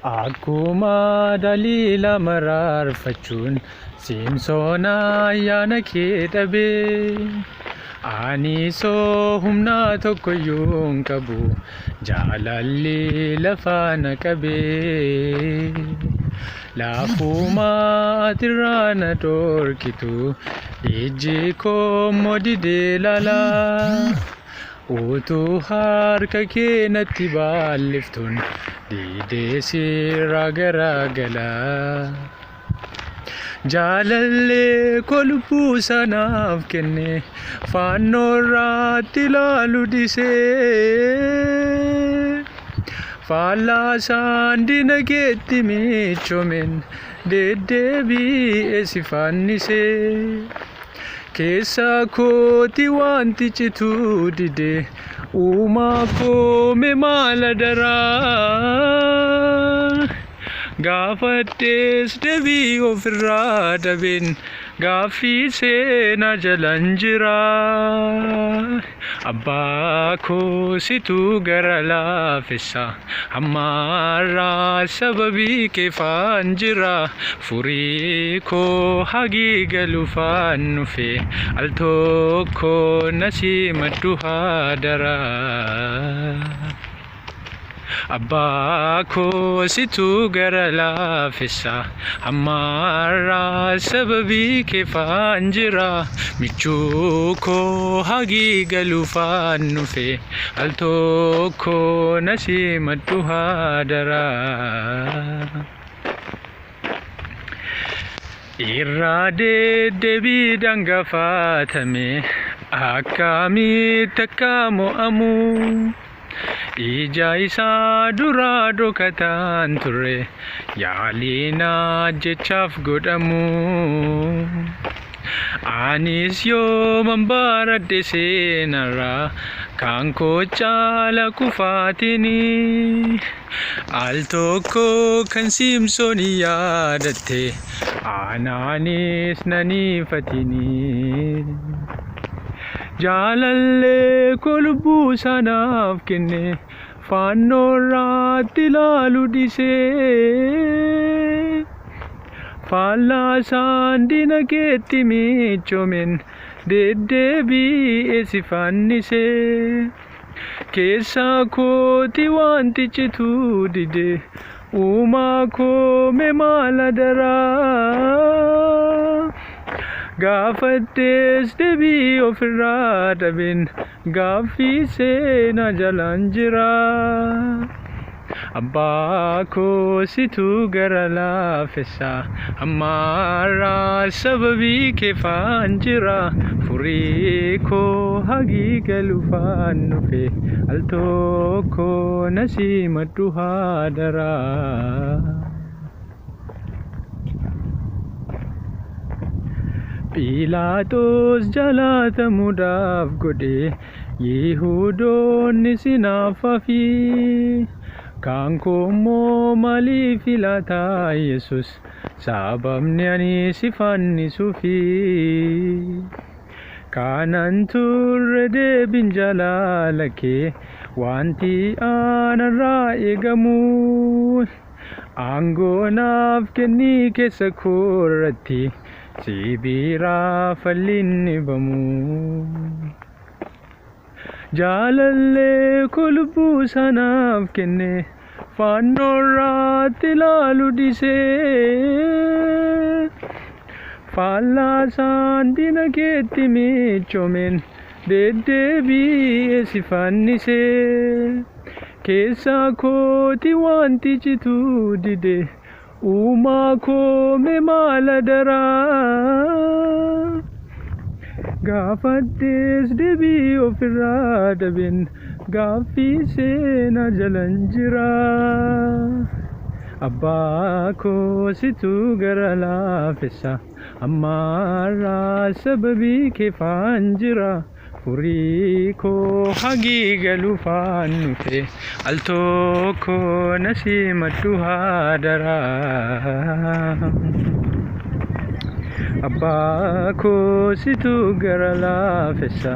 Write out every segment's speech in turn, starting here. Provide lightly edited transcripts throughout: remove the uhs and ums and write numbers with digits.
akkuma daliila mararfachuun Simsoona ayyaana kee dhabee ani soo humna tokkoyyuu hin qabu jaalalli lafa na qabee laafuma atirraa na dhorkitu ijji koo didee laalaa utuu harka kee natti baalliftuun didee sirraa garagalaa jaalallee lubbuu sanaaf kenne fannoo irratti ilaalu disee fallaasaan diinageetti michoomen deddeebi'ee si fannisee keessa kooti wanti cituu didee uumaa koome maala daraa gaafadhees deebii ofirraa dhabeen gaaffii seenaa jalan jira abbaa koo situu gara laafessa ammaarraa sababii keefaan jira furii koo hagii galuufaan nufe al tokko nasii maddu haadaraa abbaa koo situu gara laafessa ammaarraa sababii keefaan jira michuu koo hagii galuufaan nufe al tokko nasii maddu haadaraa irraa deddeebii dangafatame akkamitti akka mo'amu ija isaa duraa dhokataan ture yaaliina jechaaf godhamu anis yooman baradhe seenarraa kan koo caala kufaatini al tokko kan Simsooni yaadatte anaanis naniifatini jaalallee lubbuu sanaaf kenne fannoo irratti ilaalu disee fallaasaan diinageetti michoomen deddeebi'ee si fannisee keessa kooti wanti cituu didee uumaa koome maala daraa gaafadhees deebii ofirraa dhabeen gaaffii seenaa jalan jira abbaa koo situu gara laafessa ammaarraa sababii keefaan jira furii koo hagii galuufaan nufe al tokko nasii maddu haadaraa Phiilaaxoos jaalaatamuudhaaf godhe Yihuudoonni sinaafafi kan koommoo maaliif filaataa Yesus sababni ani si fannisuufi kanan turre deebiin jaalala kee wanti anarraa eegamu aangoo naaf kennii keessa koorratti si biraa fallinni bamu jaalallee lubbuu sanaaf kenne fannoo irratti ilaalu disee fallaasaan diinageetti michoomen deddeebi'ee si fannisee keessa kooti wanti cituu didee uumaa koome maala daraa gaafadhees deebii ofirraa dhabeen gaaffii seenaa jalan jira abbaa koo situu gara laafessa ammaarraa sababii keefaan jira furii koo hagii galuufaan nufe al tokko nasii maddu haadaraa abbaa koo situ gara laafessa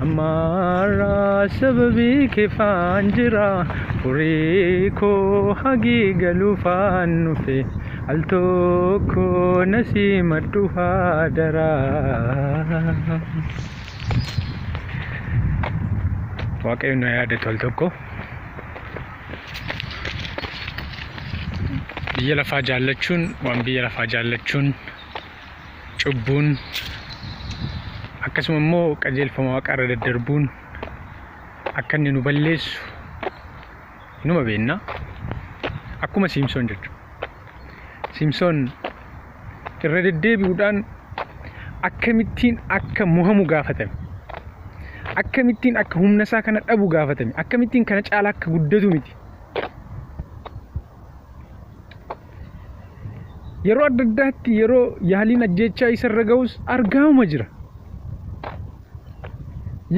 ammaarraa sababii keefaan jira furii koo hagii galuufaan nufe al tokko nasii maddu haadaraa. Waaqayyoon na yaadatu al tokko biyya lafaa jaallachuun waan biyya lafaa jaallachuun cubbuun akkasuma immoo qajeelfama waaqarra daddarbuun akka inni nu balleessu numa beekna. Akkuma Simsoon jechuudha. Simsoon irra deddeebi'uudhaan akkamittiin akka mohamu gaafatame, akkamittiin akka humna isaa kana dhabu gaafatame, akkamittiin kana caalaa akka guddatu miti. Yeroo adda addaatti yeroo yaaliin ajjechaa isarra ga'us argaama jira.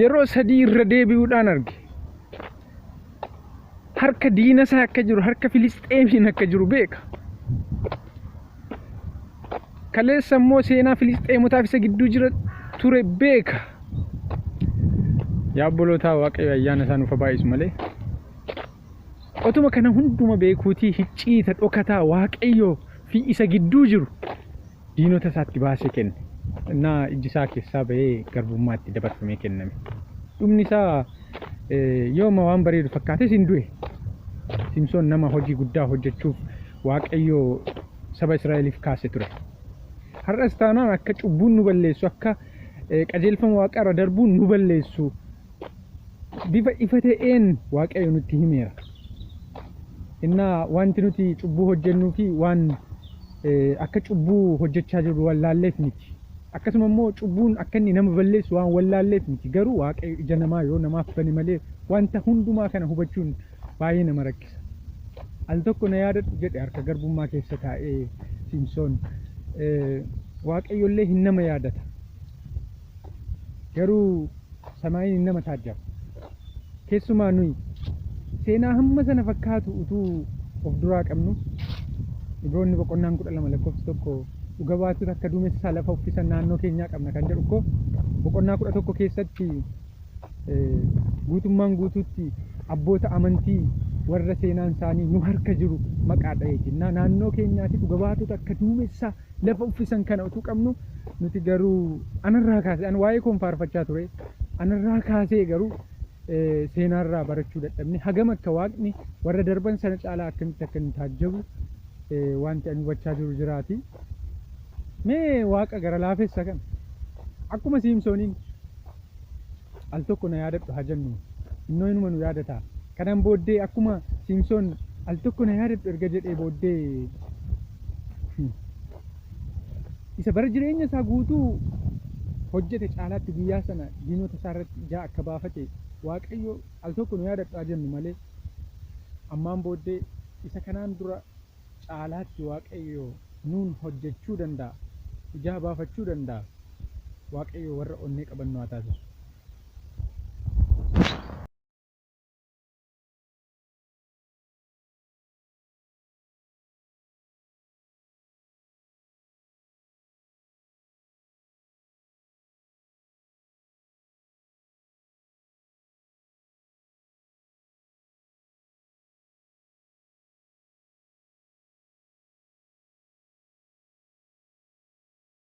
Yeroo sadii irra deebi'uudhaan arge. Harka diina isaa akka jiru, harka Filisxeemiin akka jiru beeka. Kaleessa immoo seenaa Filisxeemotaaf isa gidduu jira ture beeka. Yaa obboloota Waaqayyo ayyaana isaa nuuf baay'isu malee. Otuma kana hunduma beekuutii hicciita dhokataa Waaqayyo fi isa gidduu jiru diinota isaatti baasee kenne. Innaa iji isaa keessaa bahee garbummaatti dabarfamee kenname. Dhumni isaa yooma waan bareedu fakkaates hin du'e. Simsoon nama hojii guddaa hojjechuuf Waaqayyo saba Israa'eliif kaase ture. Har'as taanaan akka cubbuun nu balleessu, akka qajeelfama waaqarra darbuun nu balleessu bifa ifa ta'een Waaqayyo nutti himeera. Innaa wanti nuti cubbuu hojjennuu fi waan akka cubbuu hojjechaa jirru wallaalleef miti. Akkasuma immoo cubbuun akka inni nama balleessu waan wallaalleef miti. Garuu Waaqayyo ija namaa yoo namaaf bane malee wanta hundumaa kana hubachuun baay'ee nama rakkisa. Al tokko na yaadadhu jedhe harka garbummaa keessa taa'ee Simsoon. Waaqayyollee hin nama yaadata. Garuu samaayiin hin nama taajjaba. Keessumaa nuyi seenaa hamma sana fakkaatu utuu of duraa qabnu Ibroonni boqonnaan 12 lakkoofsa tokko dhuga baatota akka duumessaa lafa uffisan naannoo keenyaa qabna kan jedhu ko boqonnaa 11 keessatti guutummaan guutuutti abboota amantii warra seenaan isaanii nu harka jiru maqaa dha'eeti. Naannoo keenyaatti dhuga baatota akka duumessaa lafa uffisan kana utuu qabnu nuti garuu anarraa kaasee an waa'ee koon faarfachaa ture. Anarraa kaasee garuu seenaarraa barachuu dadhabne hagam akka Waaqni warra darban sana caalaa akkamitti akka inni taajjabu wanti ani hubachaa jiru jiraati. Mee Waaqa gara laafessa kan akkuma Simsooniin al tokko na yaadadhu haa jennu innoo inuma nu yaadata. Kanaan booddee akkuma Simsoon al tokko na yaadadhu erga jedhee booddee isa bara jireenya isaa guutuu hojjete caalaatti guyyaa sana diinota isaa irratti ijaa akka baafate Waaqayyo al tokko nu yaadadhu haa jennu malee ammaan booddee isa kanaan dura caalaatti Waaqayyo nuun hojjechuu danda'a, ijaa baafachuu danda'a. Waaqayyo warra onnee qaban nu haa taasisu.